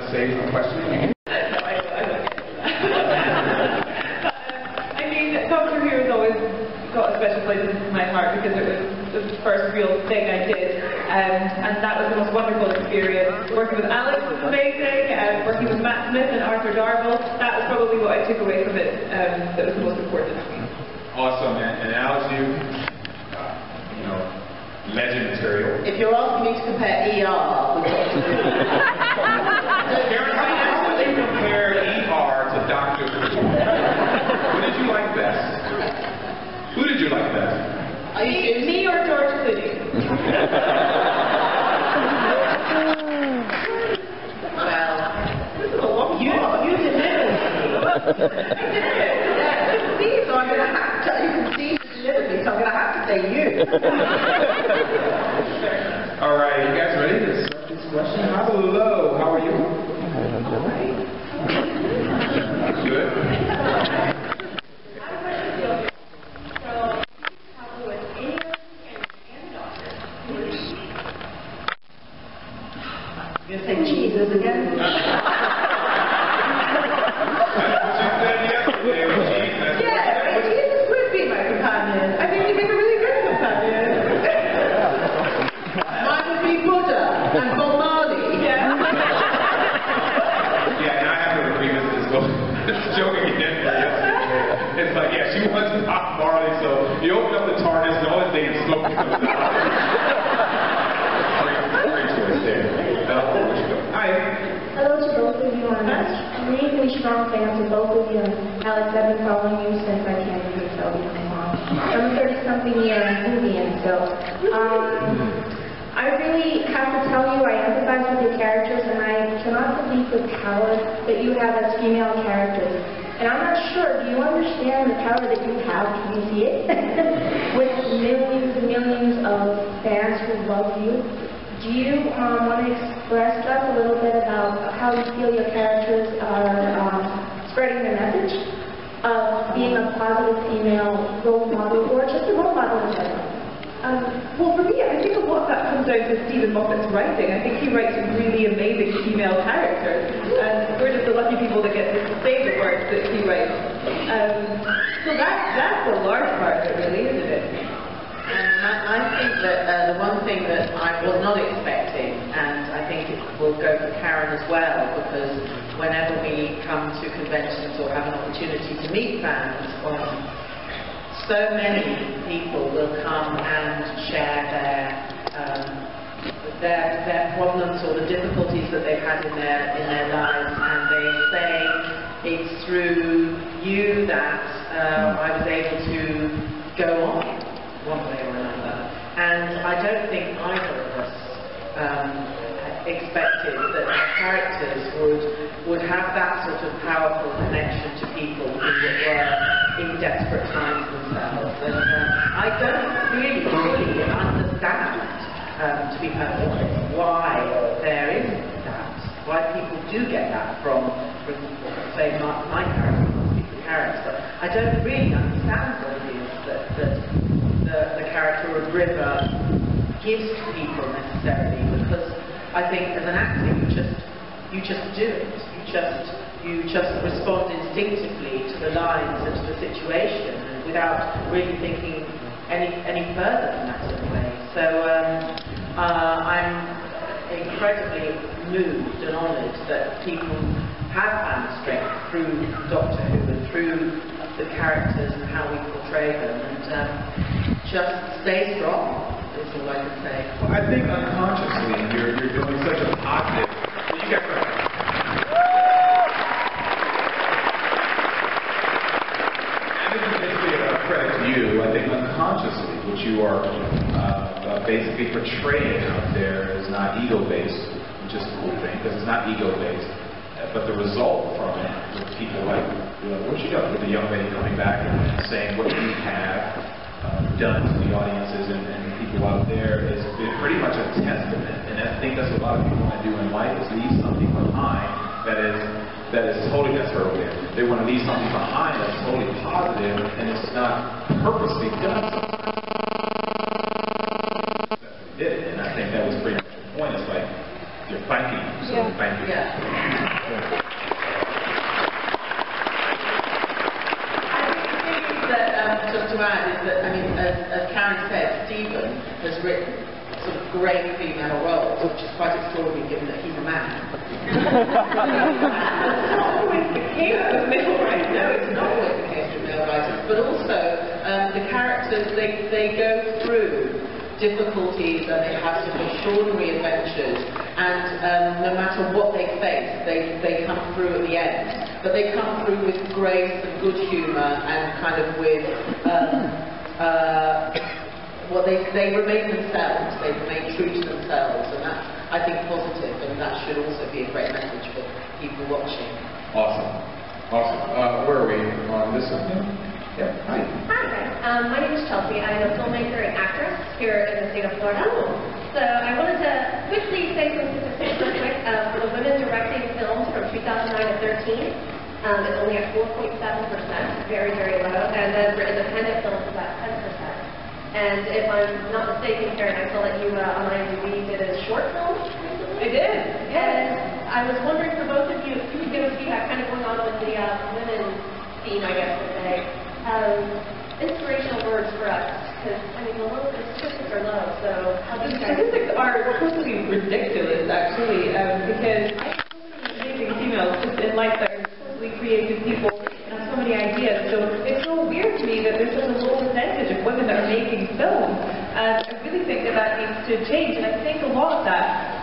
to say a question? I mean, Doctor Who has always got a special place in my heart because it was the first real thing I did, and that was the most wonderful experience. Working with Alex was amazing, working with Matt Smith and Arthur Darvill, that was probably what I took away from it that was the most important to me. Awesome, and Alex, you know, legend material. If you're asking me to compare ER with Doctor Who, how did you compare ER to Doctor Who? Who did you like best? Who did you like best? Me or George Clooney? Well, this is a long you delivered. So I'm going to have to, you can see you delivered me, so I'm going to have to say you. All right, you guys ready to start this question? Hello, how are you? All right. Good. You're going to say Jesus again? Jesus would be my companion. I think he'd be a really good companion. Mine would be Buddha and Bob Marley. Yeah. Yeah, and I have to agree with this joking again. It's like, yeah, she wants Bob Marley, so you open up the TARDIS and all this thing is smoking comes out. Great choice there. Hi. Hello to both of you on this. I'm really strong fans of both of you. Alex, I've been following you since I can't even tell you how long. I'm a 30-something year movie, and so I really have to tell you I empathize with your characters, and I cannot believe the power that you have as female characters. And I'm not sure, do you understand the power that you have? Can you see it? With millions and millions of fans who love you. Do you want to express to us a little bit about how you feel your characters are spreading the message of being a positive female role model, or just a role model in general? Well, for me, I think a lot of that comes down to Stephen Moffat's writing. I think he writes really amazing female characters, and we're just the lucky people that get to say the words that he writes. So that's a large part of it, really, isn't it? And I think that the one thing that I was not expecting, and I think it will go for Karen as well, because whenever we come to conventions or have an opportunity to meet fans, so many people will come and share their problems or the difficulties that they've had in their lives, and they say it's through you that I was able to go on one way or another. And I don't think either of us expected that our characters would have that sort of powerful connection to people who were in desperate times themselves. And I don't really fully understand, to be perfectly honest, why there is that. Why people do get that from say, my character, character. I don't really understand what it is that the character of River gives to people necessarily, because I think as an actor you just do it. You just respond instinctively to the lines and to the situation, and without really thinking any further than that in a way. So I'm incredibly moved and honoured that people have found strength through Doctor Who and through the characters and how we portray them, and just stay strong is all I can say. Well, I think unconsciously you're doing such a positive. You get right. And this is basically a credit to you. I think unconsciously what you are basically portraying out there is not ego-based, which is a cool thing, because it's not ego-based. But the result from it, with people like, where'd you go? With the young lady coming back and saying what you have done to the audiences and people out there is pretty much a testament. And I think that's what a lot of people want to do in life, is leave something behind that is totally, that's her way. They want to leave something behind that's totally positive, and it's not purposely done. Did it, and I think that was pretty much the point. It's like, you're thanking you, so thank you. Yeah. Barry said, Stephen has written sort of great female roles, which is quite extraordinary given that he's a man. It's not always the case with male writers. No, it's not always the case with male writers. But also, the characters, they go through difficulties and they have sort of extraordinary adventures, and no matter what they face, they come through at the end. But they come through with grace and good humour and kind of with they remain themselves, they remain true to themselves, and that's, I think, positive, and that should also be a great message for people watching. Awesome. Where are we on this one? Yeah. Hi. Hi, my name is Chelsea. I'm a filmmaker and actress here in the state of Florida. So I wanted to quickly say some statistics real quick. For the women directing films from 2009 to 13, it's only at 4.7%, very, very low. And then for independent films, it's at 10%. And if I'm not mistaken, Karen, I saw that you on IMDb did a short film recently. I did, yeah. And I was wondering for both of you, if you could give us feedback kind of going on with the women scene, I guess, today. Inspirational words for us, because, I mean, the statistics are low, so how do you guys... The statistics are totally ridiculous, actually, because I have so many amazing females just in life that are totally creative people and have so many ideas, so it's so weird to me that there's such a low percentage of women that are making films, and I really think that needs to change, and I think a lot of that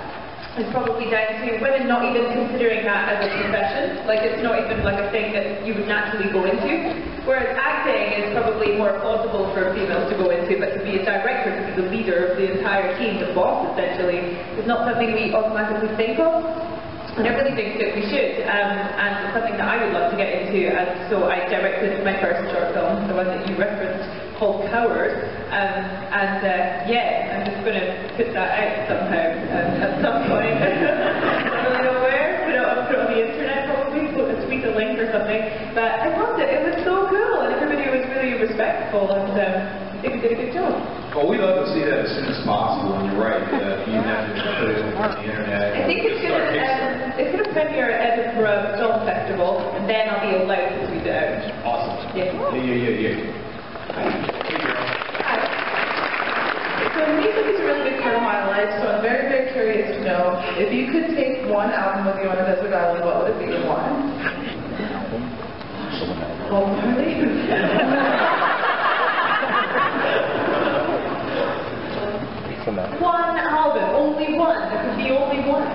is probably down to women not even considering that as a profession. Like, it's not even like a thing that you would naturally go into. Whereas acting is probably more plausible for females to go into, but to be a director, to be the leader of the entire team, the boss essentially, is not something we automatically think of. And I really think that we should, and it's something that I would love to get into, and so I directed my first short film, the one that you referenced, called Coward, yeah, I'm just going to put that out somehow, at some point. I don't really know where, put it on the internet probably, tweet a link or something, but I loved it, it was so cool, and everybody was really respectful, and I think we did a good job. Well, we'd love to see that as soon as possible, and you're right, you have to put it on the internet. I think it's going to premiere at Edinburgh Film Festival, and then I'll be allowed to tweet it out. Awesome. Yeah. Hi. So music is a really big part of my life, so I'm very, very curious to know if you could take one album with you on a desert island, what would it be and why? Bob Marley? One album, only one. There could be only one.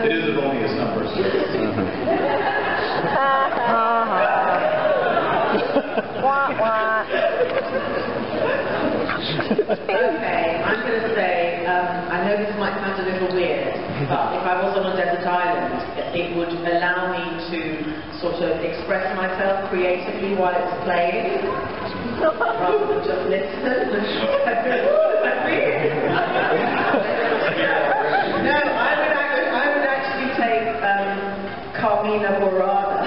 It is erroneous numbers. Okay, I'm going to say, I know this might sound a little weird, but if I was on a desert island, it would allow me to sort of express myself creatively while it's playing, rather than just listen. No, I would actually take Carmina Burana.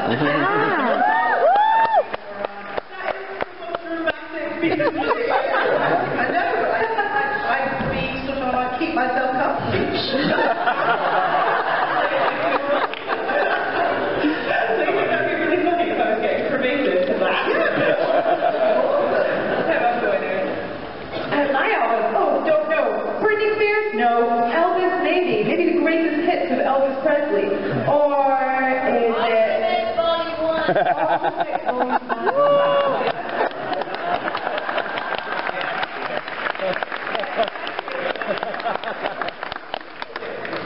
I know, I'd be sort of, I'd keep myself company. So you think that'd be really funny if I was getting cremated to that? My album, oh, don't know. Britney Spears? No. Elvis? Maybe the greatest hits of Elvis Presley. Or is it... Volume 1.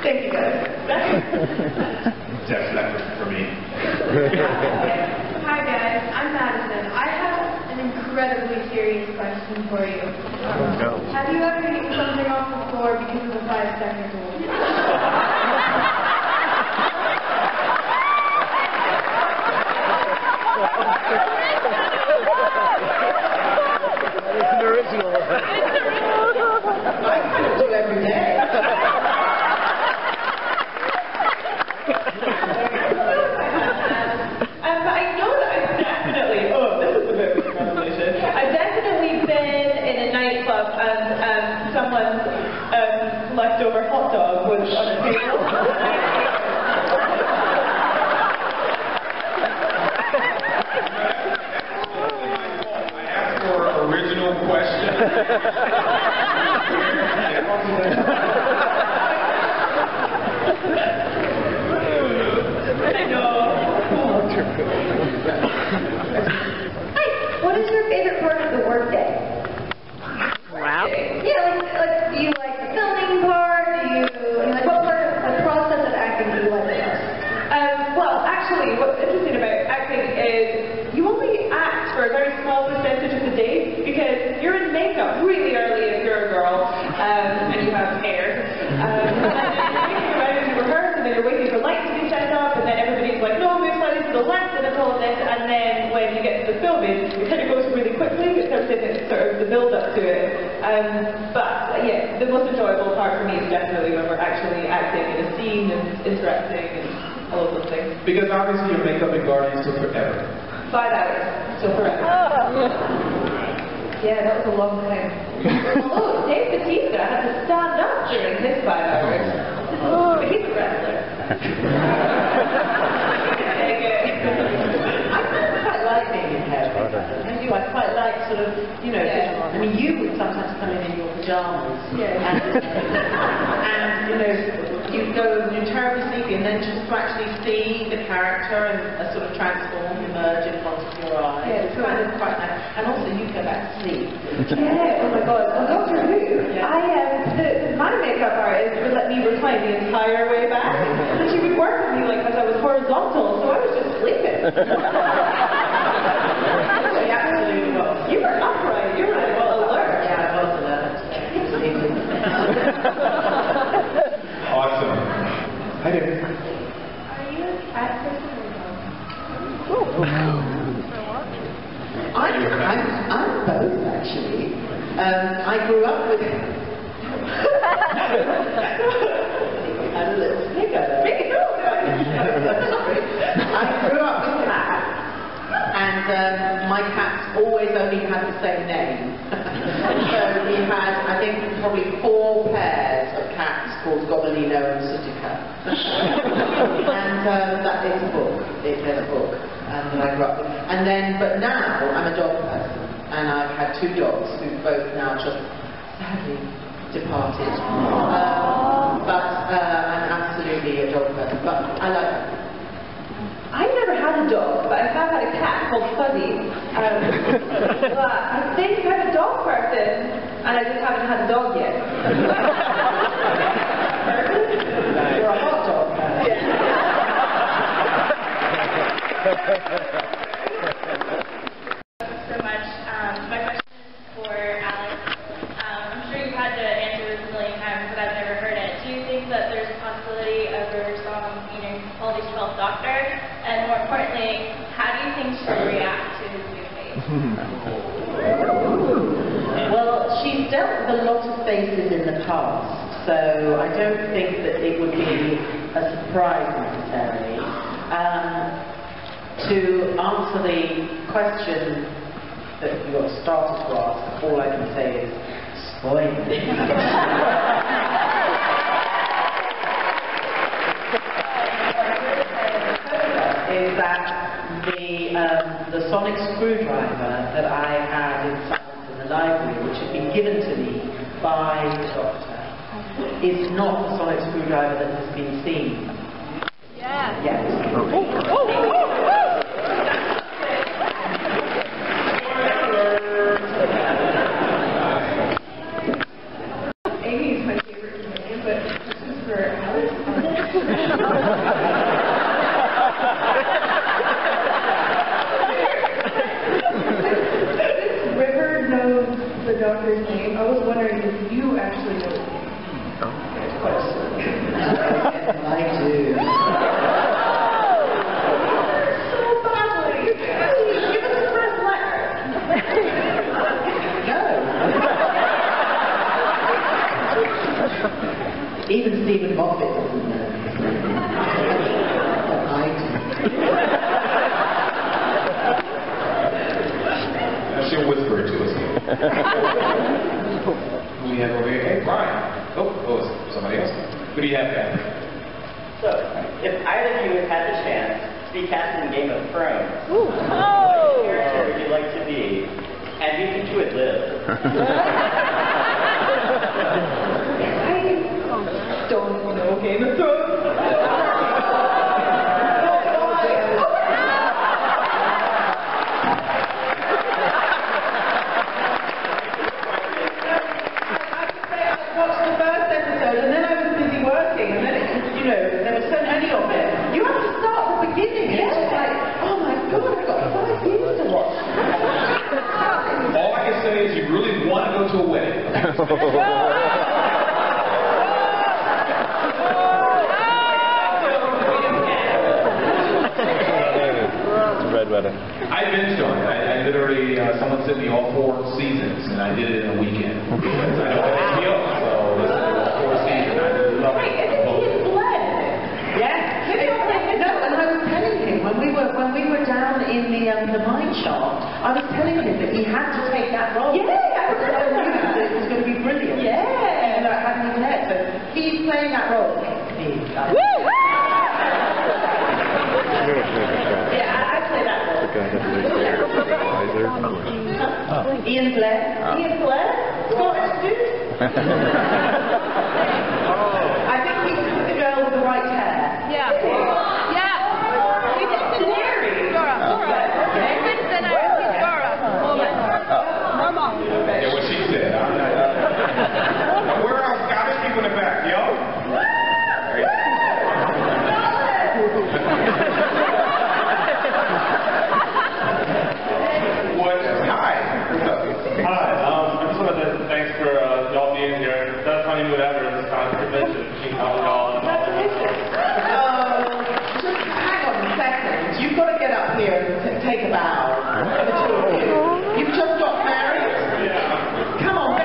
Thank you, guys. Definitely for me. Hi guys, I'm Madison. I have an incredibly serious question for you. Have you ever eaten something off the floor because of the 5-second rule? It's an original. I kind of do every day. But I know that I've definitely, this is a bit of a revelation. I've definitely been in a nightclub and someone's leftover hot dog was on a table. actually, what's interesting about acting is you only act for a very small percentage of the day because you're in makeup really early if you're a girl and you have hair. And then you're waiting around to rehearse and then you're waiting for lights to be set up and then everybody's like, no, move slightly to the left and it's all of this. And then when you get to the filming, it kind of goes really quickly. It's everything that's sort of the build up to it. But yeah, the most enjoyable part for me is definitely when we're actually acting in a scene and interacting and all of those things. Because obviously your makeup and guardians took forever. 5 hours, so forever. Yeah, that was a long time. Although Dave Bautista had to stand up during his 5 hours. But he's a wrestler. I quite like being in hair. I quite like sort of, you know, I mean, you would sometimes come in your pajamas. Yeah. And you know, you go terribly sleepy, and then just to actually see the character and sort of transform, emerge in front of your eyes. Yeah, it's kind of quite nice. And also, you go back to sleep. Yeah, oh my god. On Doctor Who, my makeup artist would let me recline the entire way back. And she would work with me like as I was horizontal, so I was just sleeping. She absolutely was. You were upright, you were alert. Yeah, I was alert. Awesome. Hi there. Are you a cat person or a dog? I'm both, actually. I grew up with... had a little snigger there. I grew up with cats, and my cats always only had the same name. So we had, I think, probably 4 pairs of cats called Gobelino and Sutica. And that is a book. There's a book that I grew up with. And then, but now I'm a dog person, and I've had 2 dogs who both now just sadly departed. But I'm absolutely a dog person. But I like them. I've never had a dog, but I have had a cat called Fuzzy. But I think I'm a dog person, and I just haven't had a dog yet. You're a hot dog person. So much. My question is for Alex. I'm sure you've had to answer this a million times, but I've never heard it. Do you think that there's a possibility of your song meeting Quality's 12th Doctor? And more importantly, how do you think she'll react to his new face? Well, she's dealt with a lot of faces in the past, so I don't think that it would be a surprise necessarily. To answer the question that you got started to ask, all I can say is, spoil is that the sonic screwdriver that I had in the library, which had been given to me by the doctor, is not the sonic screwdriver that has been seen yet. Amy is my favorite comedian, but this is for Alex. Since River knows the doctor's name, I was wondering if you actually know his name. Of course. I do. So badly. Give us the first letter. No. Even Stephen Moffat doesn't know his name. I do. She'll whisper it to us. Who we have over here? Hey, Brian. Oh, somebody else. Who do you have there? So, if either of you had the chance to be cast in Game of Thrones, Oh! what character would you like to be? And do you think you would live? I don't know Game of Thrones. There were so many of it. You have to start at the beginning. Yes. It's red weather. I binged on it. I literally, someone sent me all 4 seasons, and I did it in a weekend. Because I don't have HBO, so listen to all 4 seasons. I love it. Yes. No, and I was telling him when we were down in the mine shaft, I was telling him that he had to take that role. Yeah, I remember I knew that it was going to be brilliant. Yeah. And I hadn't even heard. So he's playing that role. Yeah, I play that role. The guy that's the supervisor. Ian Blair. Ian Blair? Scottish dude? I think he's the girl with the white hair. Yeah. Yeah. Daenerys. Yeah, what she said. Where are Scottish people in the back, yo? Hi, I just wanted to thanks for y'all being here. Best honeymoon ever this time convention. She called y'all and all that. Just hang on a second. You've got to get up here and take a bow. The two of you. You've just got married. Yeah. Come on.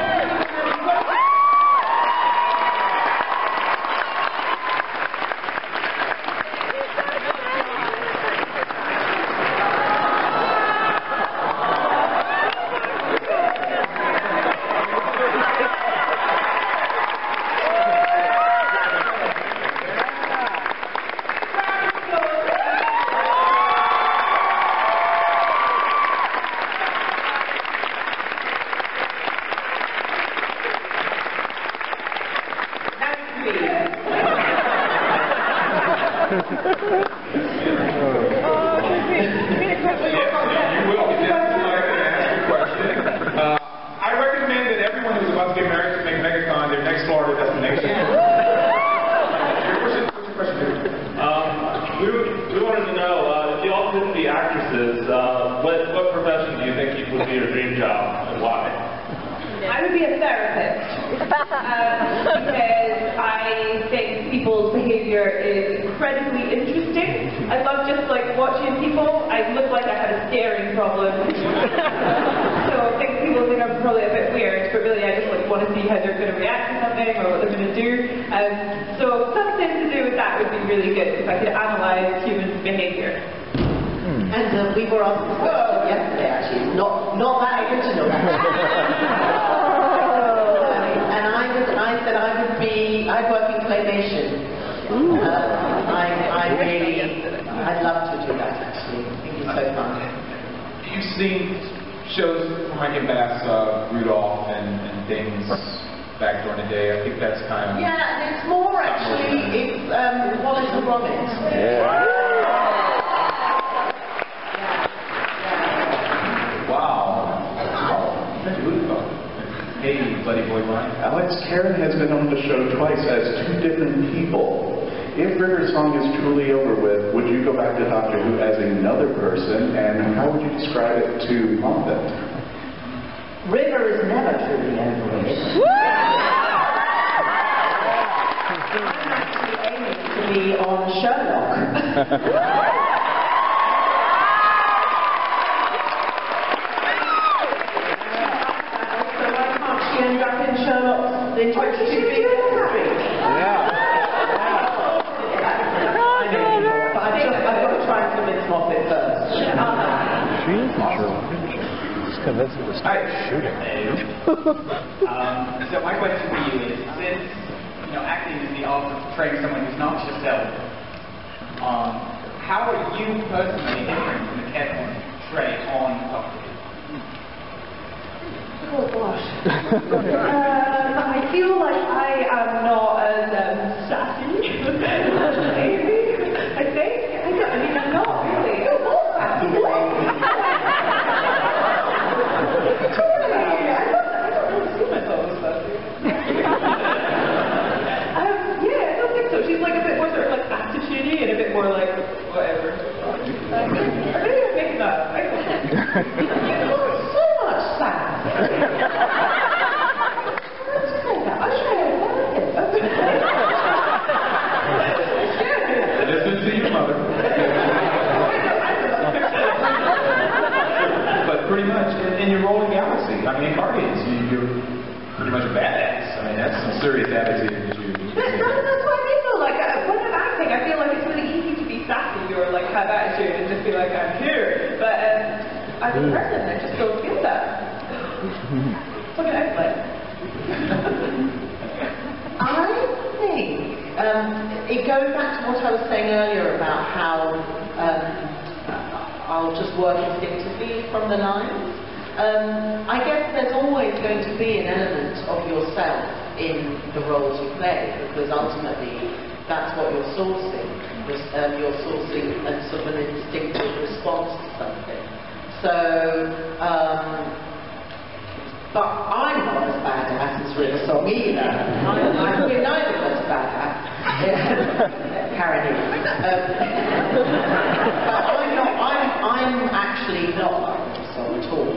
I recommend that everyone who's about to get married to make MegaCon their next Florida destination. What's your question, dude? We wanted to know, if you all couldn't be actresses, what profession do you think would be your dream job and why? I would be a therapist because I think people's behaviour is incredibly interesting. I love just like watching people. I look like I have a staring problem, so I think people think I'm probably a bit weird, but really I just like want to see how they're going to react to something or what they're going to do. So something to do with that would be really good if I could analyse human behaviour. And we were asked this question yesterday, actually. It's not that original. And I said I'd work in claymation. I'd love to do that, actually. I think it's so fun. You've seen shows from Rankin Bass, Rudolph and things back during the day. I think that's kind of... Yeah, and it's more actually, it's Wallace and Gromit. Yeah. Hey, buddy boy Brian. Alex, Karen has been on the show twice as 2 different people. If River's Song is truly over with, would you go back to Doctor Who as another person, and how would you describe it to Muppet? River is never truly over with. I'm actually aiming to be on Sherlock. End up in Sherlock's in 22 Big History. Yeah. But I've got to try and convince Moffat first. She is in Sherlock, isn't she? Just convinced her to start shooting. So my question for you is, since acting is the art of portraying someone who's not yourself, how are you personally different from the character you portray on Doctor Who? Oh gosh. I feel like I am not as sassy as Amy, I think. I mean, I'm not really. I don't really see myself as sassy. Yeah, I don't think so. She's like a bit more sort of like attitude-y and a bit more like whatever. Maybe I'm making that up. So much sass. mean, Guardians, you're pretty much a badass. I mean, that's some serious attitude that you That's what I mean though, like, when I'm acting, I feel like it's really easy to be sassy or like have attitude and just be like, I'm here. But as a person, I just don't feel that. It's like an outlet. I think it goes back to what I was saying earlier about how I'll just work instinctively from the lines. I guess there's always going to be an element of yourself in the roles you play, because ultimately that's what you're sourcing. You're sourcing a sort of an instinctive response to something. So, but I'm not as badass as River Song either. We're neither of us badass. Karen is. But I'm actually not like River Song at all.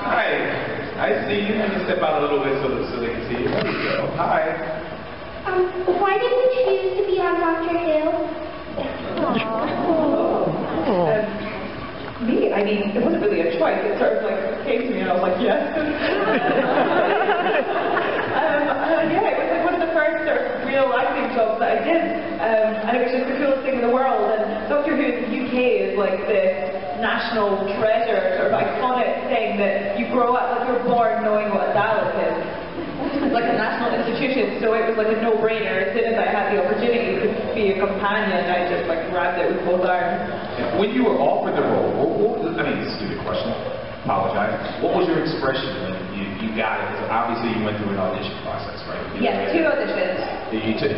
Hi. I see you. Let me step out a little bit so they can see you. There you go. Hi. Why did you choose to be on Dr. Who? Me, I mean, it wasn't really a choice. It sort of like came to me and I was like, yes. Yeah, it was like one of the first sort of real acting jobs that I did. And it was just the coolest thing in the world. And Doctor Who in the UK is like this national treasure, sort of iconic thing that you grow up, like you're born knowing what a Dalek is. It's like a national institution, so it was like a no-brainer. As soon as I had the opportunity to be a companion, I just like grabbed it with both arms. When you were offered the role, I mean, stupid question. Apologize. What was your expression when you got it? Because obviously you went through an audition process, right? Yes, 2 auditions. You took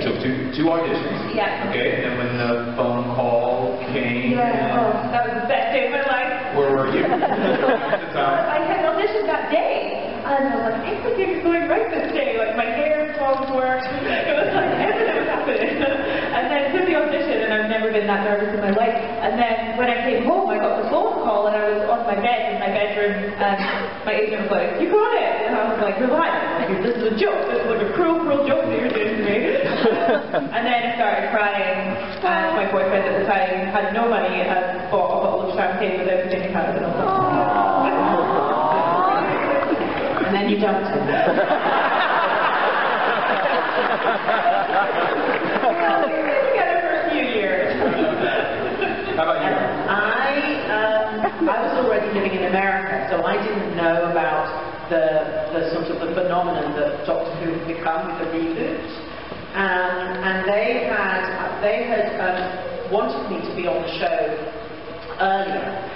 two auditions. Yeah. Okay, and then when the phone call came. Yeah. Oh, that was the best day of my life. Where were you at the time? I had an audition that day. And I was like, everything is going right this day. Like my hair, clothes worked. It was like everything was happening. And then did the audition, and I've never been that nervous in my life. And then when I came home, I got the phone call, and I was on my bed in my bedroom, and my agent was like, "You got it!" And I was like, "Relax, like, this is a joke. This is like a cruel joke that you're doing to me." And then I started crying, and my boyfriend at the time had no money and had bought a bottle of champagne with everything he had, and I was like, and then you dumped him. Well, we were together for a few years. How about you? I was already living in America, so I didn't know about the sort of the phenomenon that Doctor Who had become with the reboot. And they had wanted me to be on the show earlier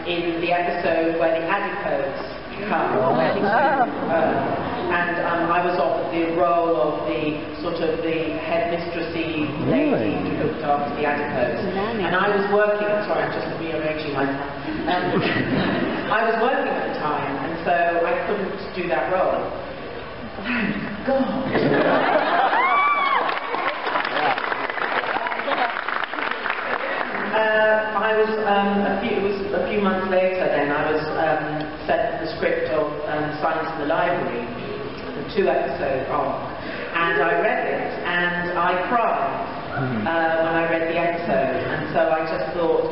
in the episode where the adipose come. And I was offered the role of the sort of the headmistressy lady who looked after the adipose. And I was working, sorry, I'm just rearranging myself. I was working at the time, and so I couldn't do that role. Thank God. I was it was a few months later then I was sent the script of Silence in the Library, the 2 episode arc, and I read it and I cried when I read the episode, and so I just thought,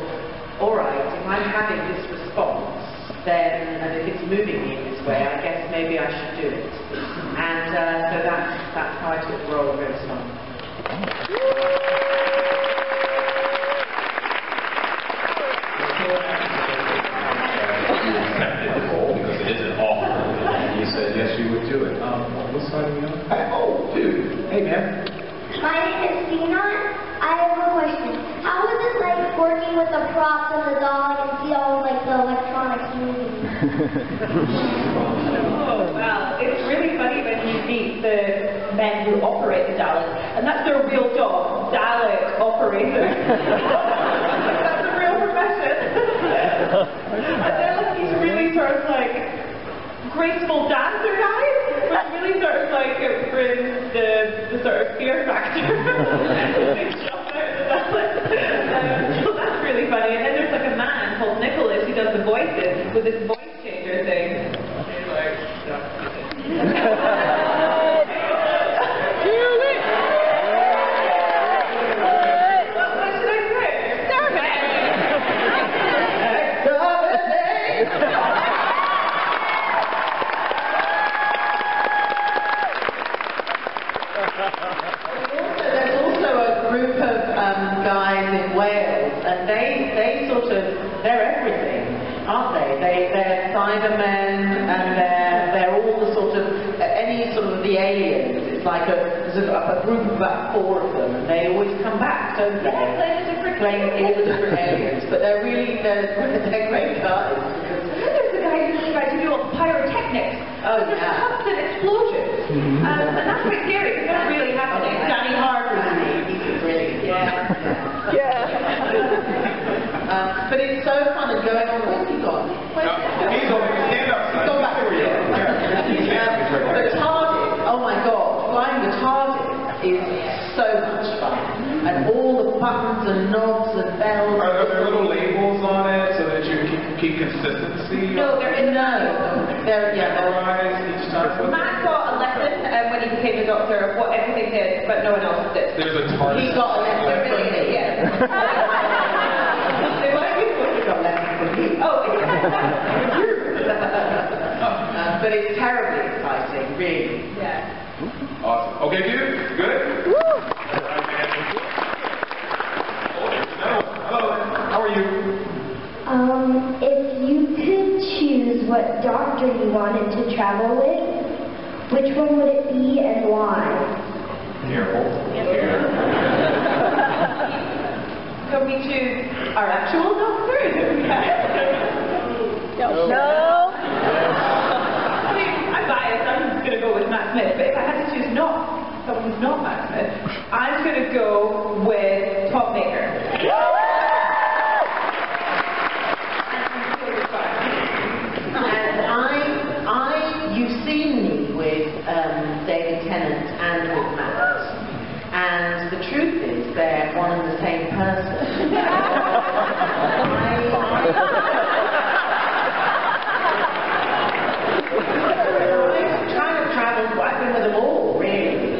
alright, if I'm having this response then, and if it's moving me in this way, I guess maybe I should do it. And so that's how I took the role of River Song. Because it is an offer. You said yes, you would do it. What side are we on? Hey, oh, dude. Hey, man. My name is Tina. I have a question. How was it like working with the props and the dog and see all like the electronics moving? Oh, wow. It's really funny when you meet the men who operate the Dalek, and that's their real job, Dalek operator. That's a real profession. And they're like these really sort of like graceful dancer guys, which really sort of like brings the sort of fear factor. They jump out of the Dalek. So that's really funny. And then there's like a man called Nicholas who does the voices with this voice changer thing. He's like, what should I say? There's also a group of guys in Wales, and they sort of, they're everything, aren't they? They're Cybermen, and they're all the sort of, any sort of the aliens. It's like there's a group of about 4 of them, and they always come back, don't they? Playing all the different aliens, but they're great guys. There's a guy who tried to do all the pyrotechnics. Oh, There's yeah. constant explosions. And that's quite scary because they're really happening. Danny Harbour. He's brilliant. Yeah. But it's so fun and going on. Where's he gone? He's over here. Stand up, son. Go back. The TARDIS, oh my God, flying the TARDIS is so much fun. And all the buttons and knobs and bells. Are there little labels on it so that you keep consistency? No, they're in They're each time? Matt got a lesson when he became a doctor of what everything did, but no one else did. There's a TARDIS. He got a lesson from me. Yeah. They might be supposed to got a lesson from me. But it's terribly exciting, really. Yeah. Awesome. Okay, dude. Good? Woo! Hello. How are you? If you could choose what doctor you wanted to travel with, which one would it be and why? Careful. Can we choose our actual doctor? No. I mean, I'm biased. I'm going to go with Matt Smith. But if I had to choose someone who's not Matt Smith, I'm going to go with Tom Baker. And you've seen me with David Tennant and with Matt. And the truth is, they're one and the same person. I'm trying to travel, I've been with them all, really.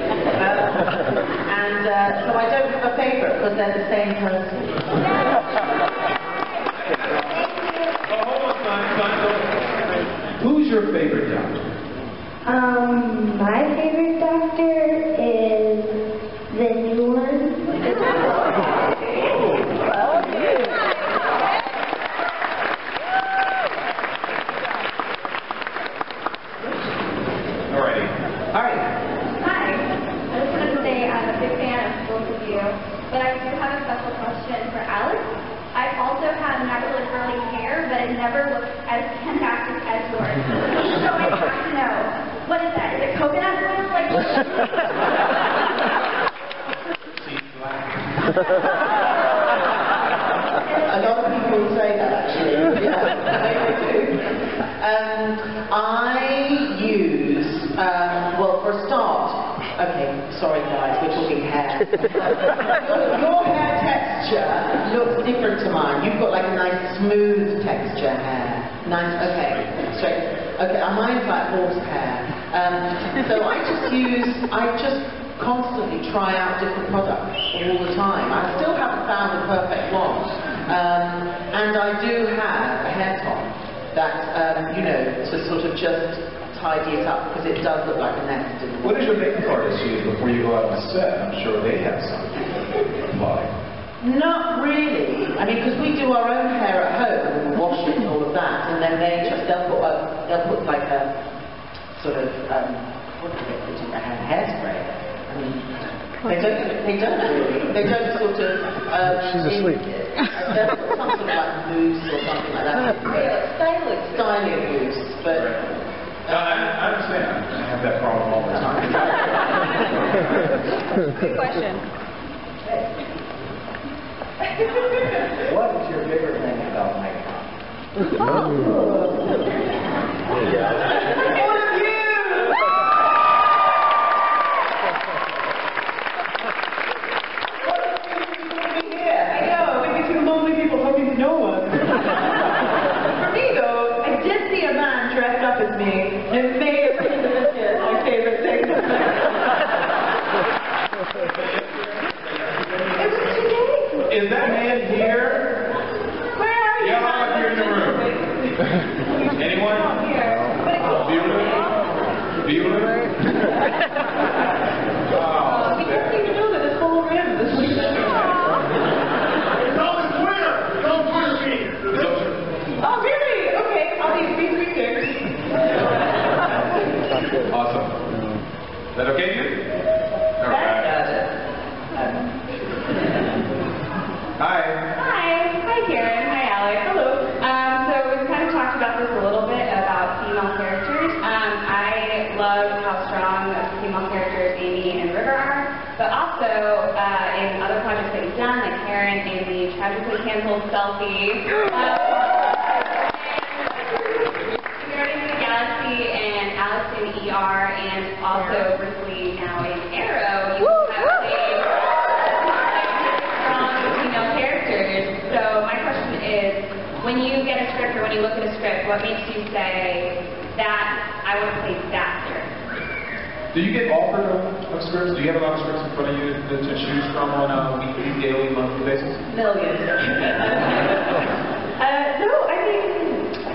And so I don't have a favourite because they're the same person. Oh, hold on, son. Who's your favorite doctor? My favorite doctor is the new one. Alrighty. Hi. I just wanted to say I'm a big fan of both of you, but I do have a special question for Alex. I also have naturally curly hair, but it never looks as fantastic as yours. So I have to know, what is that? Is it coconut oil? Like what? A lot of people say that, actually. Yeah, they do. I use, well, for a start, okay, sorry guys, we're talking hair. Your hair texture looks different to mine. You've got like a nice smooth texture hair. Nice, okay, straight. Okay, mine's like horse hair. So I just constantly try out different products all the time. I still haven't found the perfect one. And I do have a hair top that, you know, to sort of just tidy it up because it does look like a nest. What does your makeup artist use before you go out on set? I'm sure they have something to apply. Not really. I mean, because we do our own hair at home and wash it and all of that, and then they'll put like a sort of what do they do? A hairspray. I mean, they don't really. They don't sort of. She's asleep. They'll put some sort of like mousse or something like that. Styling mousse, but. I understand. I have that problem all the time. Good question. What is your favorite thing about makeup? Is that man here? Where are you? Yeah, I'm up here in the room. Anyone? Here. Beautiful. that okay with you? All right. Hi. Hi, Karen. Hi, Alex. Hello. So we've kind of talked about this a little bit about female characters. I love how strong female characters Amy and River are, but also in other projects that you've done, like Karen in the tragically canceled Selfie, Guardians of the Galaxy, and Alex in ER, and also briefly now in Arrow. You have female characters. So my question is, when you get a script or when you look at a script, what makes you say that I want to play that character? Do you get offered of scripts? Do you have a lot of scripts in front of you to choose from on a weekly, daily, monthly basis? Millions. No, I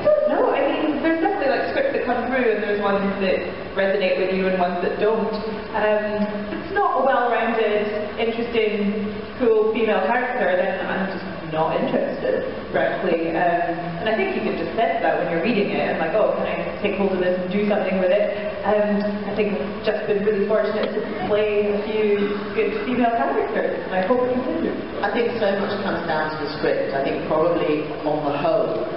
don't know. I mean, there's definitely like scripts that come through, and there's ones that resonate with you and ones that don't. It's not a well-rounded, interesting, cool female character, then I'm just not interested, frankly. And I think you can just sense that when you're reading it, and like, oh, can I take hold of this and do something with it? I think I've just been really fortunate to play a few good female characters, and I hope it continues. I think so much comes down to the script. I think probably on the whole,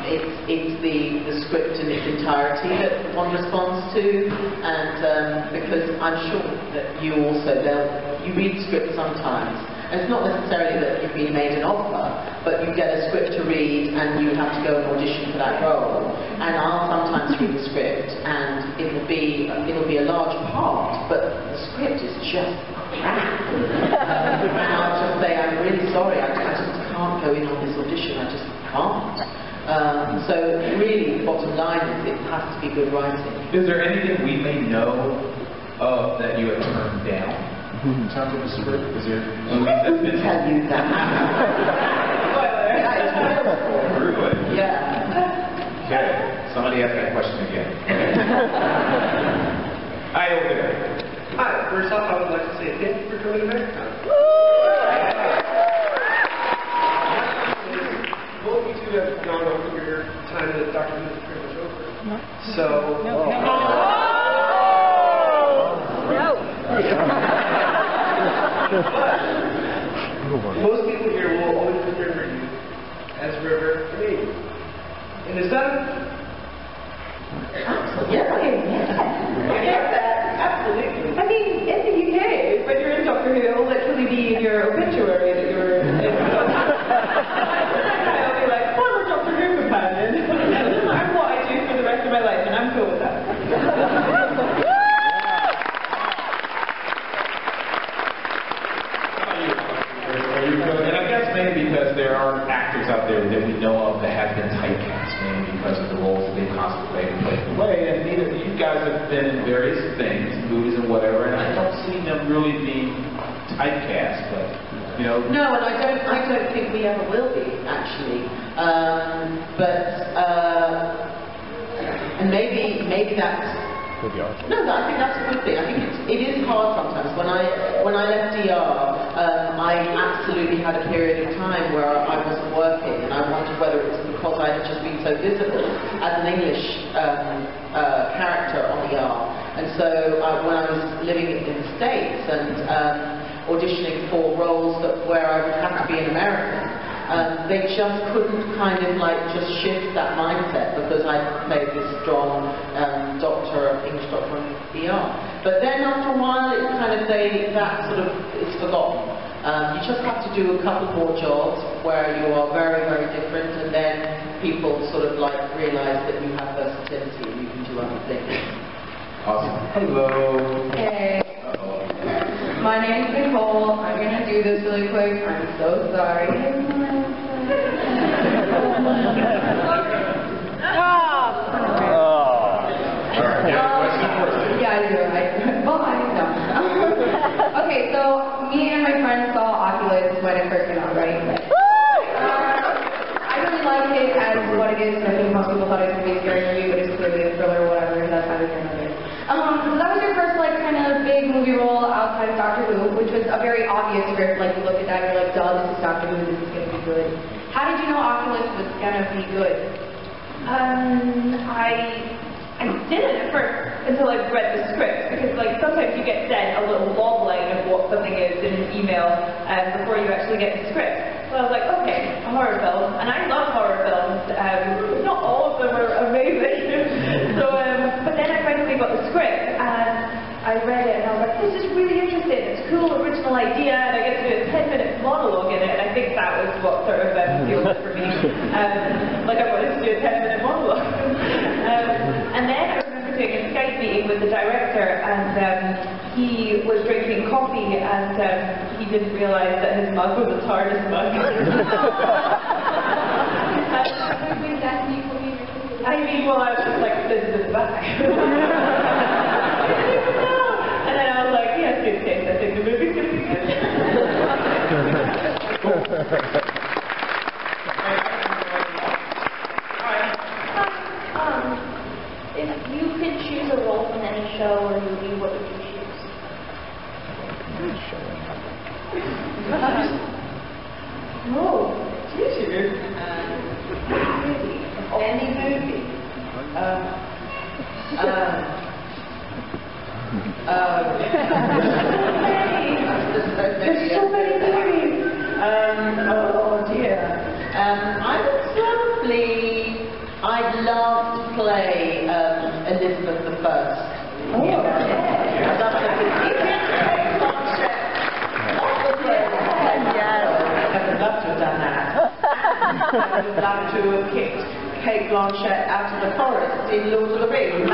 it's the script in its entirety that one responds to, and because I'm sure that you also, you read scripts sometimes, and it's not necessarily that you've been made an offer, but you get a script to read and you have to go and audition for that role. And I'll sometimes read the script and it'll be a large part, but the script is just crap. And I'll just say, I'm really sorry, I just can't go in on this audition, I just can't. So really, bottom line is it has to be good writing. Is there anything we may know of that you have turned down? In terms of the script, is there movies that been tell you that? Really? Yeah. Okay. Somebody ask that question again. Hi, over there. Hi. First off, I would like to say thank you for coming to America. Both of you two have gone over your time that Dr. Who is pretty much over. So. But most people here will always remember you as River and Amy. And is that? Absolutely. I get that. Absolutely. I mean, in the UK, when you're in Doctor Who, it will literally be in your obituary that you're in Doctor Who. I'll be like, former Doctor Who companion. I'm what I do for the rest of my life, and I'm cool with that. And I guess maybe because there are actors out there that we know of that have been typecast, maybe because of the roles that they constantly played away. And neither you guys have been in various things, movies and whatever, and I don't see them really being typecast, but you know. No, and I don't think we ever will be actually. And maybe that's. No, I think that's a good thing. I think it is hard sometimes. When I left DR, I absolutely had a period of time where I wasn't working, and I wondered whether it was because I had just been so visible as an English character on ER. And so when I was living in the States and auditioning for roles where I would have to be an American, they just couldn't kind of like just shift that mindset because I played this strong English doctor on ER. But then after a while, it kind of that sort of is forgotten. You just have to do a couple more jobs where you are very, very different, and then people sort of like realize that you have versatility and you can do other things. Awesome. Hello. Hey. My name's Nicole. I'm going to do this really quick. I'm so sorry. Yeah, I do. Bye. No. Okay, so me and my friend saw Oculus when it first came out, right? I really liked it as what it is, and I think most people thought it was going to be a scary movie, but it's clearly a thriller or whatever, and that's how we came out of it. So that was your first, like, kind of big movie role outside of Doctor Who, which was a very obvious script. Like, you look at that and you're like, duh, this is Doctor Who, this is going to be good. How did you know Oculus was going to be good? I didn't at first. until I've read the script, because like sometimes you get sent a little log line of what something is in an email before you actually get the script. So I was like, okay, a horror film, and I love horror films. Not all of them are amazing. So, but then I finally got the script, and I read it, and I was like, this is really interesting. It's a cool, original idea, and I get to do a 10-minute monologue in it, and I think that was what sort of sealed it for me. Like I wanted to do a 10-minute monologue. And then I remember doing a Skype meeting with the director, and he was drinking coffee, and he didn't realize that his mug was a TARDIS mug. I mean, well, I was just like, this is his bag. And then I was like, yes, good case, I think the movie's going to be good. If you could choose a role from any show or movie, what would you choose? Oh, did you? Any movie? There's so many movies. Oh dear. I would probably, I'd love to play Elizabeth I. Oh, yeah. I'd love to I would love to have done that. I would love to have kicked Kate Blanchett out of the forest in Lord of the Rings.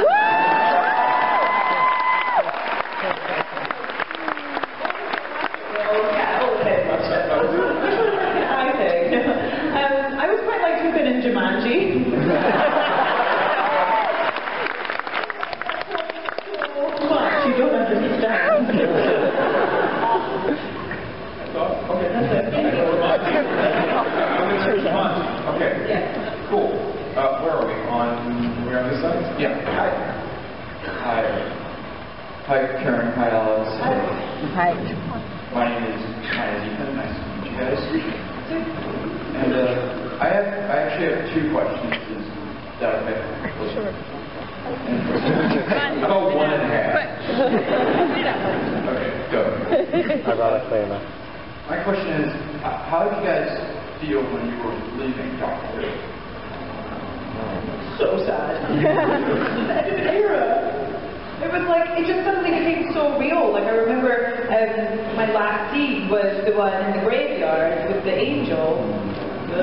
I would quite like to have been in Jumanji. But you don't understand. Okay, that's it. Okay. Yeah. Cool. Where are we? We're on this side? Yeah. Hi. Hi, Karen. Hi, Alex. Hi. My name is Ethan. Nice to meet you guys. And I actually have two questions. Is that okay? Sure. About 1.5. Okay, go. Ironically enough. My question is, how did you guys feel when you were leaving Doctor Who? So sad. It was like, it just suddenly became so real. Like I remember my last scene was the one in the graveyard with the angel. And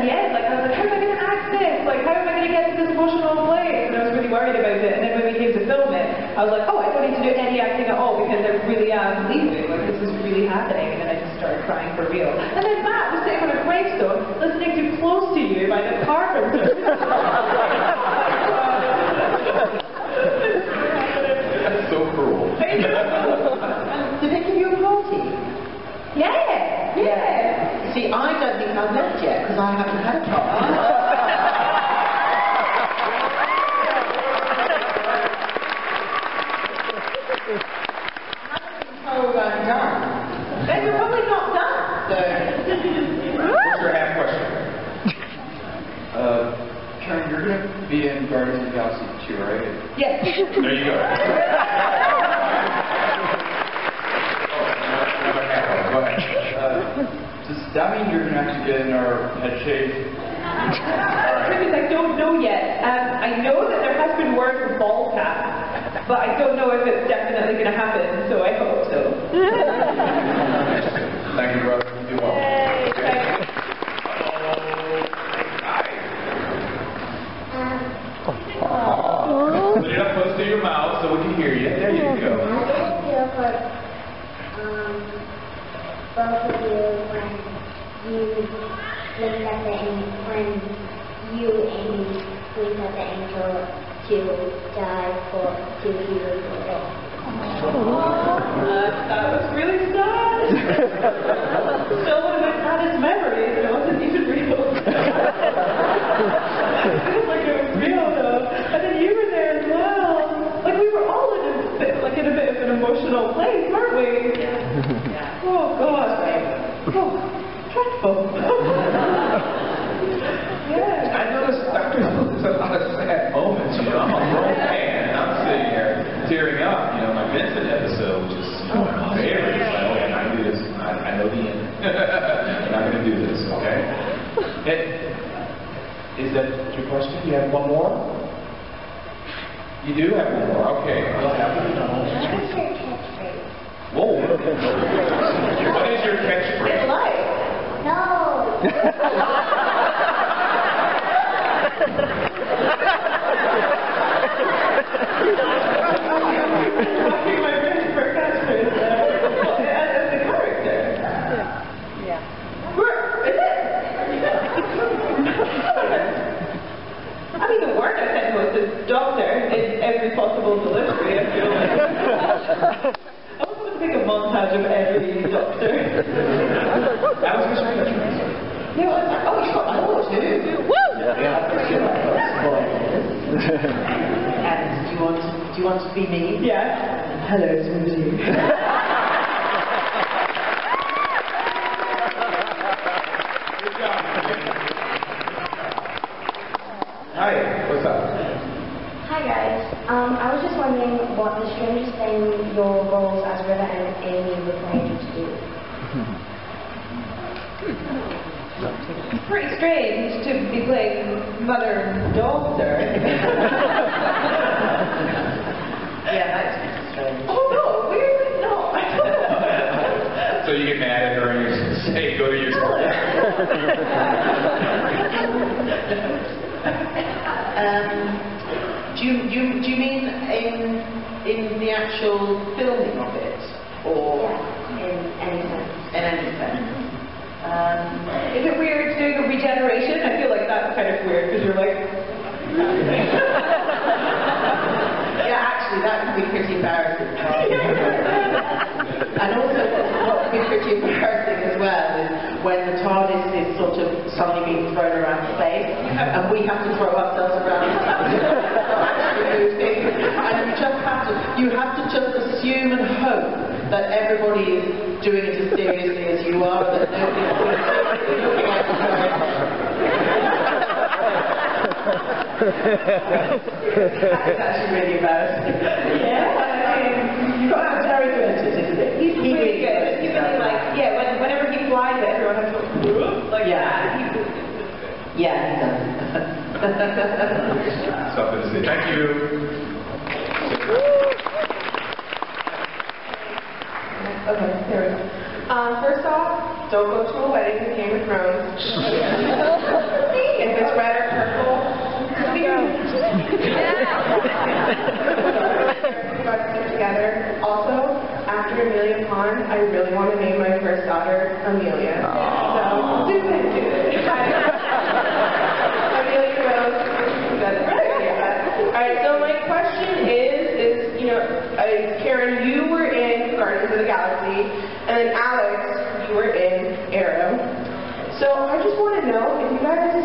yes, like I was like, how am I going to act this? Like how am I going to get to this emotional place? And I was really worried about it. And then when we came to film it, I was like, oh, I don't need to do any acting at all because I really am leaving. Like this is really happening. And then I just started crying for real. And then Matt was sitting on a gravestone listening to Close to You by the Carpenters. That's so cruel. Did they give you a party? Yeah. See, I don't think I've left yet because I haven't had a party. Oh, I'm done. Then you're probably not done. What's your half question? Karen, you're going to be in Guardians of the Galaxy 2, right? Yes. There you go. Go ahead. Does that mean you're going to have to get in our head shaved? The truth is, I don't know yet. I know that there has been word for ball cap, but I don't know if it's definitely going to happen, so I hope so. Thank you, brother. You do well. Yay, Put it up close to your mouth so we can hear you. There you go. Both of you when you blinked at the when you, Amy, blinked at the angel to die to heal the world. That was really sad. Still one of my saddest memories. It wasn't even real. It feels like it was real though. And then you were there as well. Like we were all in a bit of an emotional place, weren't we? Yeah. Oh God. Oh, dreadful. Yeah. I noticed Dr. Who is a lot of Is that your question? You have one more? You do have one more. Okay. Go ahead. What's your catchphrase? Whoa. What is your catchphrase? It's life. No. My favorite catchphrase as a character. Yeah. Is it? I mean, the word I said was the doctor in every possible delivery. I feel like. I was going to take a montage of every doctor. That was your catchphrase. Yeah, well, oh, you got more too. Woo! And do you want to be me? Yeah. Hello, Susie. Hi, what's up? Hi guys. I was just wondering what the strangest thing your roles as River and Amy were playing to do. It's pretty strange to be playing mother and daughter. Yeah, that's strange. Oh no, we're not. I don't know. So you get mad at her and you say, go to your school. Do you mean in the actual filming of it, or Yeah, in any sense. in any sense? Is it weird doing a regeneration? I feel like that's kind of weird because you're like. Yeah, actually, that can be pretty embarrassing. And also, what can be pretty embarrassing as well is when the TARDIS is sort of suddenly being thrown around space, and we have to throw ourselves around the TARDIS, and you have to just assume and hope that everybody is doing it as seriously as you are, that nobody's looking at you going. That's actually really embarrassing. Yeah. That's very good at it, isn't it? He's really good. He's really like, yeah, whenever he flies, everyone has to like that. Yeah, he does. Something to say. Thank you. Okay, there we go. First off, don't go to a wedding in Game of Thrones. If it's red or purple, get together. Also, after Amelia Pond, I really want to name my first daughter Amelia. So, do it. Amelia Rose. That's right. Alright, so my question is, you know, Karen, you were in Guardians of the Galaxy, and then Alex, you were in Arrow. So I just want to know if you guys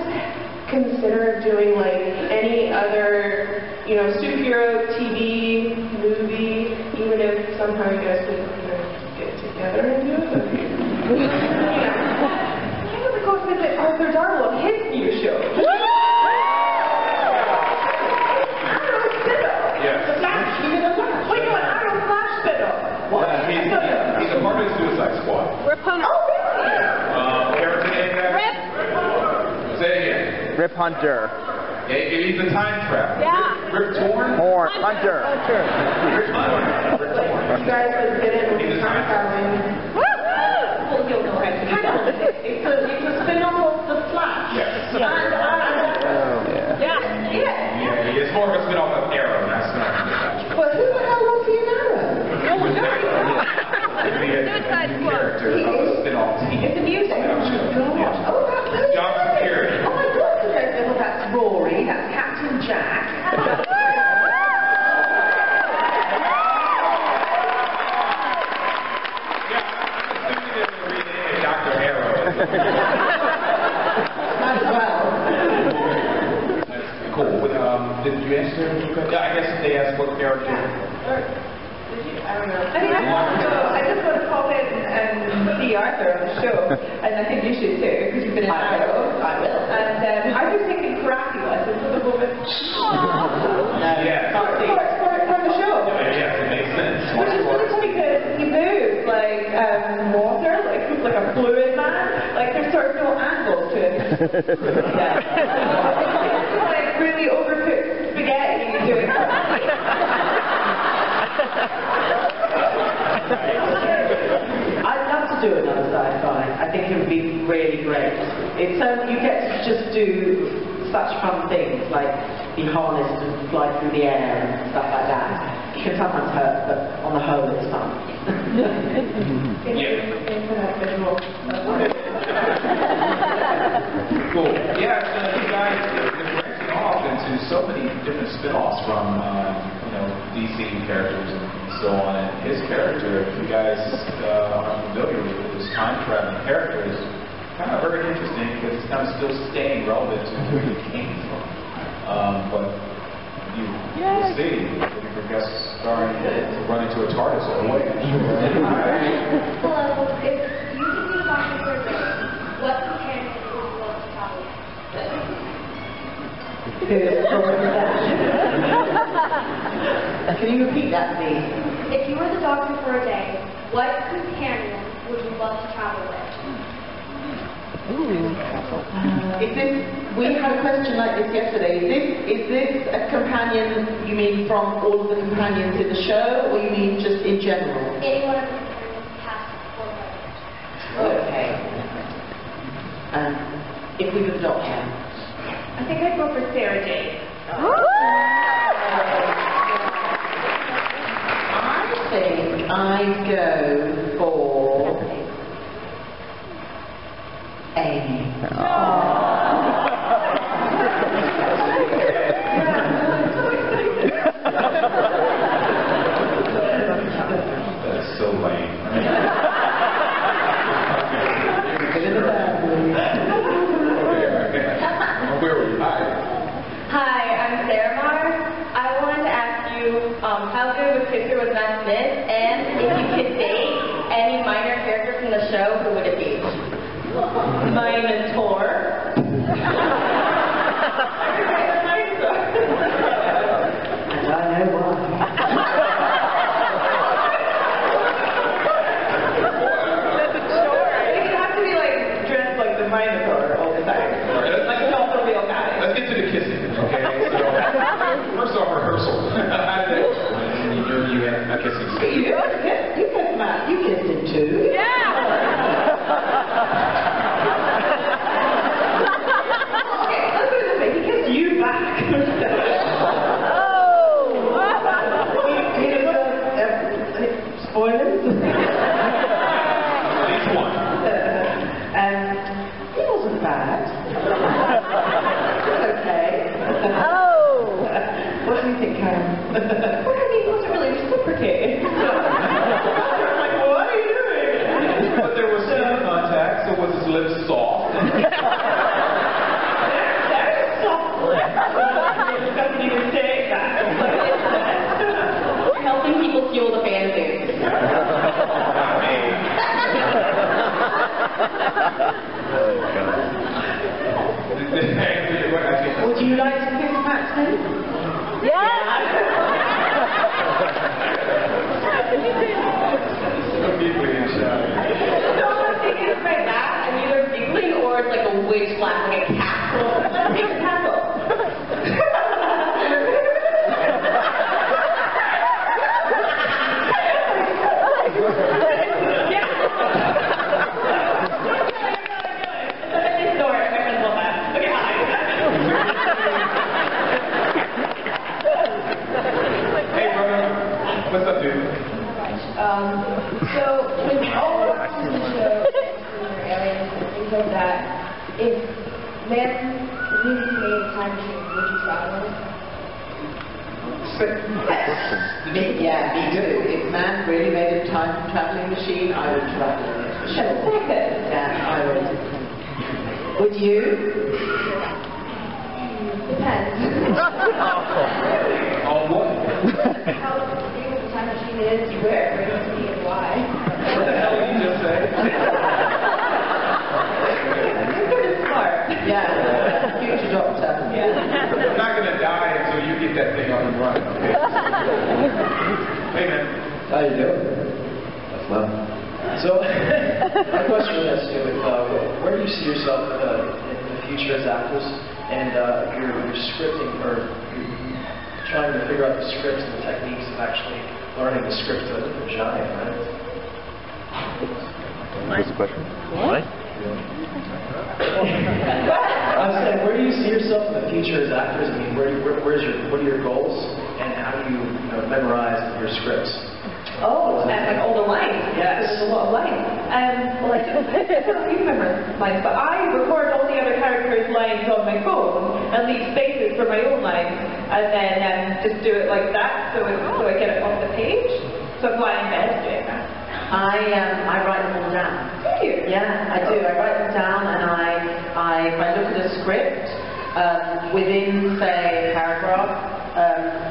consider doing like any other, you know, superhero TV, movie, even if somehow you guys could, you know, get together and do it. I want to go visit Arthur Darvill of his new show. He's a part of the Suicide Squad. Rip Hunter. Oh, really? Character name there? Rip. Say it again. Rip Hunter. Yeah, he's a time traveler. Yeah. Rip Torn? Hunter. Rip Hunter. Rip Torn. You guys would get in with time traveling. Well, you'll know how to do that. It's a spin-off of The Flash. Yes. Yeah. It's more of a spin-off of Arrow, not a spin-off of The Flash. Well, who the hell was he in Arrow? It'd be a new character of a spin-off team. It's a music. Yeah. Oh, that's Job security. Oh my God, that's Rory, that's Captain Jack. Dr. Arrow. Might as well. That's cool. Did you answer? Yeah, I guess they asked what character. I don't know. I mean, I just want to pop in and see Arthur on the show, and I think you should too, because you've been in Arrow. I will. And I was taking karate lessons with a woman. Yeah. For the show. Yes, it makes sense. Which is really funny because he moves like water, like a fluid man. Like there's sort of no angles to it. Yeah. It's you get to just do such fun things like be harnessed and fly through the air and stuff like that. It can sometimes hurt, but on the whole, it's fun. Cool. Yeah, so you guys are branching off into so many different spin-offs from DC characters and so on. And his character, if you guys are familiar with it, this time-traveling character is kind of very interesting because it's kind of still staying relevant to where he came from. But you'll see if you progress starting to run into a TARDIS all the way. Hello, if you could be talking for a day, what companion would you love to travel with? Can you repeat that, please? If you were the Doctor for a day, what companion would you love to travel with? We had a question like this yesterday. Is this a companion, you mean from all of the companions in the show, or you mean just in general? Any one of the companions past or present. Okay. If we could adopt him. I think I'd go for Sarah Jane. I think I'd go for Amy. That's so lame. Where were you? Hi, I'm Sarah Mar. I wanted to ask you how good of a kisser was Matt Smith, and if you could date any minor character from the show, who would it be? My mentor. And I know why. You have to be like dressed like the Minotaur all the time. Like not the real guy. Let's get to the kissing, okay? So, first off, rehearsal. You had a kissing scene. You kissed Matt. You kissed him too. Yeah. Okay, let's put it this way. He kissed you back. Spoilers? At least one. He wasn't bad. It was okay. What do you think, Karen? Well, I mean, it wasn't really reciprocated. Like, what are you doing? But there was skin contact, so was his lips soft? Very soft lips. It doesn't even say that. You're helping people fuel the fantasy. Would you like to kiss Matt Smith? It's like that, and either giggling or it's like a witch slap, like a castle. Make a castle. Hey, brother. What's up, dude? So, with all the show aliens and things like that, if man really made a time machine, would you travel? Yeah, me too. If man really made a time traveling machine, I would travel in it. Sure. Yeah, I would. Would you? Depends. On what? How big of a time machine it is, where it needs to be, and why. What the hell did you just say? You're pretty smart. Yeah. Future doctor. Yeah. I'm not going to die until you get that thing up and running, okay? Hey, man. How you doing? That's love. So, my question has to do with where do you see yourself in the future as actors, and you're scripting, or you're trying to figure out the scripts and the techniques of actually learning the script of a giant, right? What's the question? What? I was saying, where do you see yourself in the future as actors? I mean, what are your goals, and how do you, memorize your scripts? Oh, and like all the lines. Yes. There's a lot of lines. Well, I don't know if you remember lines, but I record all the other characters' lines on my phone and leave spaces for my own lines, and then just do it like that, so I get it off the page. So I'm lying in bed doing that. I write them all down. Do you? Yeah, I do. I write them down, and if I look at a script, within, say, a paragraph,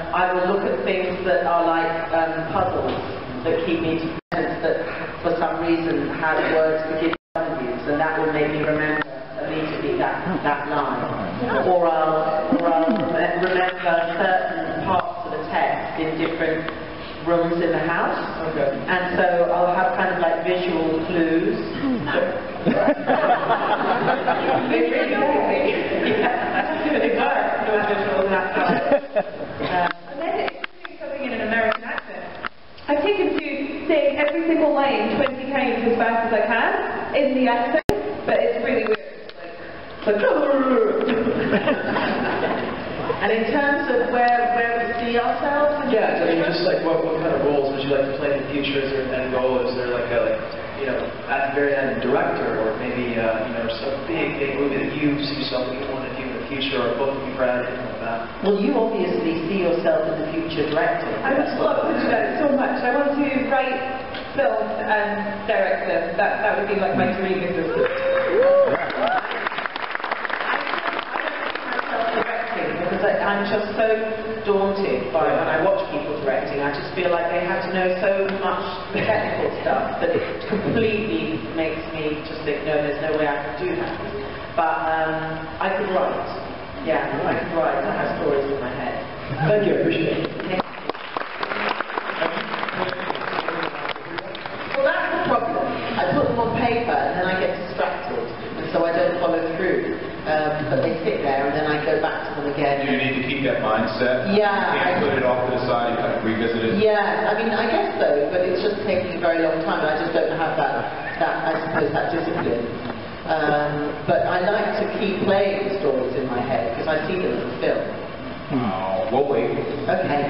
I will look at things that are like puzzles that keep me to sentences that, for some reason, have words begin with W's, and that will make me remember immediately that line. Or I'll remember certain parts of the text in different rooms in the house, and so I'll have kind of like visual clues. They really do. They work. No visual And then it's doing something in an American accent. I've taken to saying every single line 20 times as fast as I can in the accent, but it's really weird. And in terms of where we see ourselves? Yeah, I mean, just like what kind of roles would you like to play in the future? Is there an end goal? Is there like at the very end, a director, or maybe some big movie that you see yourself that you want to do in the future, or a book that you've read, anything like that? Well, you obviously see yourself in the future directing. I would love to do that so much. I want to write films and direct them. That would be like my dream existence. I'm just so daunted by when I watch people directing. I just feel like they have to know so much technical stuff that it completely makes me just think, no, there's no way I can do that. But I could write. Yeah, I could write. I have stories in my head. Thank you, I appreciate it. Well, that's the problem. I put them on paper and then I get distracted, and so I don't follow through. But they sit there, and then I go back to them again. Do you need to keep that mindset? Yeah. You can't put it off to the side and kind of revisit it? Yeah, I mean, I guess so, but it's just taking a very long time. I just don't have that I suppose, that discipline. But I like to keep playing the stories in my head, because I see them as a film. Oh, we'll wait. Okay.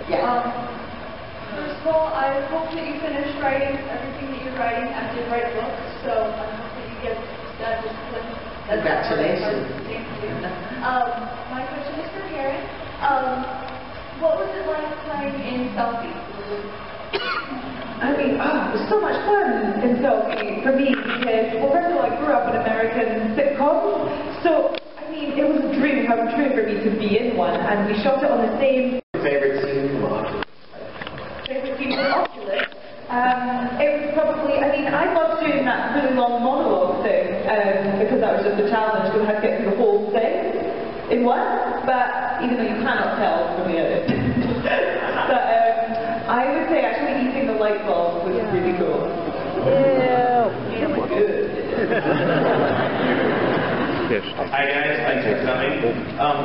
Yeah. First of all, I hope that you finish writing everything that you're writing. I did write books, so I hope that you get that discipline. Congratulations. Thank you. My question is for Karen. What was it like playing in Selfie? I mean, it was so much fun in Selfie for me because, well, first of all, I grew up in American sitcoms, so, I mean, it was a dream come true for me to be in one, and we shot it on the same... Favorite scene from Oculus? Favorite scene from Oculus? It was probably, I mean, I loved doing that really long monologue thing, because that was just a challenge, because I had to get through the whole thing in one, but even though you cannot tell from the edit. But I would say actually eating the light bulb was really cool. Ew. Good. Hi guys, thanks for coming.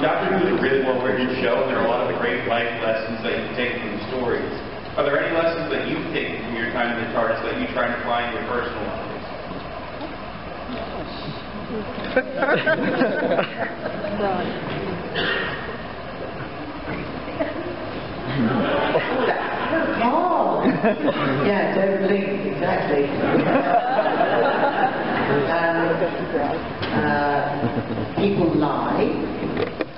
Doctor Who is a really well-written show, and there are a lot of great life lessons that you can take from the stories. Are there any lessons that you've taken from your time in the TARDIS that you try to apply in your personal lives? Oh, yeah, don't blink, exactly. People lie.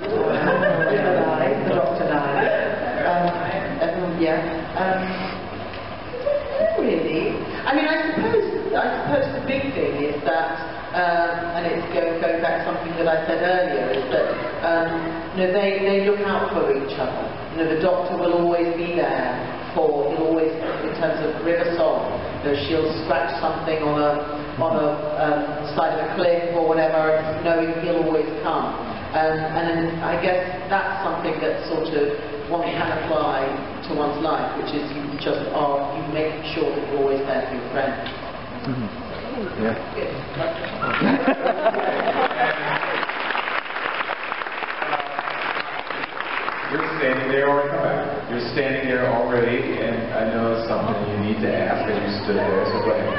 The doctor lies. Really? I mean, I suppose the big thing is that, and it's going back to something that I said earlier, is that they look out for each other. The doctor will always be there for. He'll always, in terms of River Song, she'll scratch something on a side of a cliff or whatever, knowing he'll always come. And I guess that's something that sort of one can apply to one's life, which is you make sure that you're always there for your friends. Yeah. You're standing there or come back. You're standing there already, and I know it's something you need to ask as you stood there, so go ahead.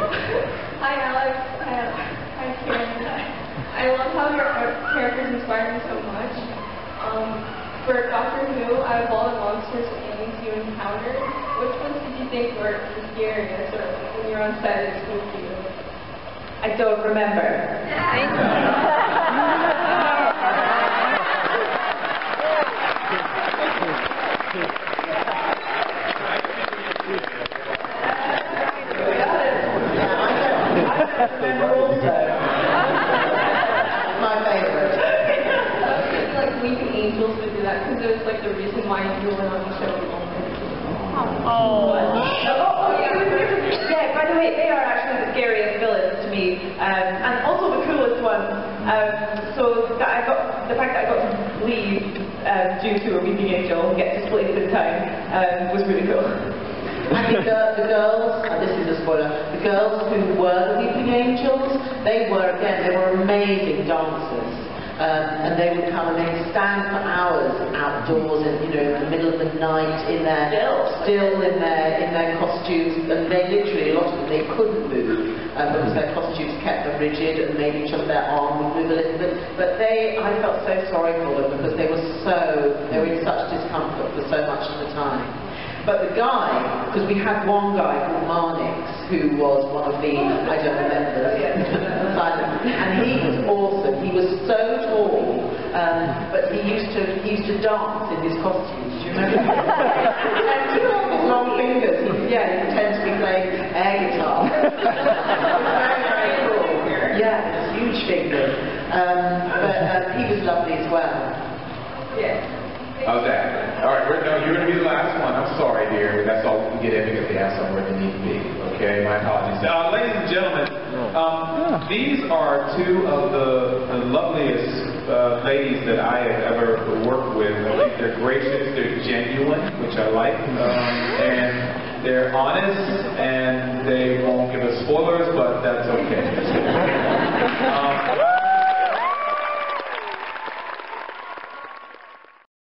Hi, Alex. Hi, Karen. I love how your characters inspire me so much. For Doctor Who, out of all the monsters and aliens you encountered, which ones did you think were the scariest, or when you're on set it spooked you? I don't remember. My favorite. Like Weeping Angels would do that because it was like the reason why you were on the show. Yeah, by the way, they are actually the scariest villains to me, and also the coolest ones. So that the fact that I got to leave due to a weeping angel and get displaced in time was really cool. I mean, the girls, this is a spoiler, the girls who were the Weeping Angels, they were amazing dancers. And they would come and they would stand for hours outdoors and, in the middle of the night still in their costumes, and they literally, a lot of them, they couldn't move because their costumes kept them rigid and made each of their arm would move a little bit. But I felt so sorry for them because they were in such discomfort for so much of the time. But the guy, because we had one guy called Marnix, who was one of the, I don't remember, and he was awesome. He was so tall, but he used to dance in his costumes. Do you remember? And he had his long fingers. He pretended to be playing air guitar. It was very, very cool. Yeah, huge fingers. But he was lovely as well. Yeah. How's that? All right, you're going to be the last one. I'm sorry, dear, but that's all we can get in because they have somewhere they need to be. Okay, my apologies. Ladies and gentlemen, these are two of the loveliest ladies that I have ever worked with. I think they're gracious, they're genuine, which I like, and they're honest, and they won't give us spoilers, but that's okay.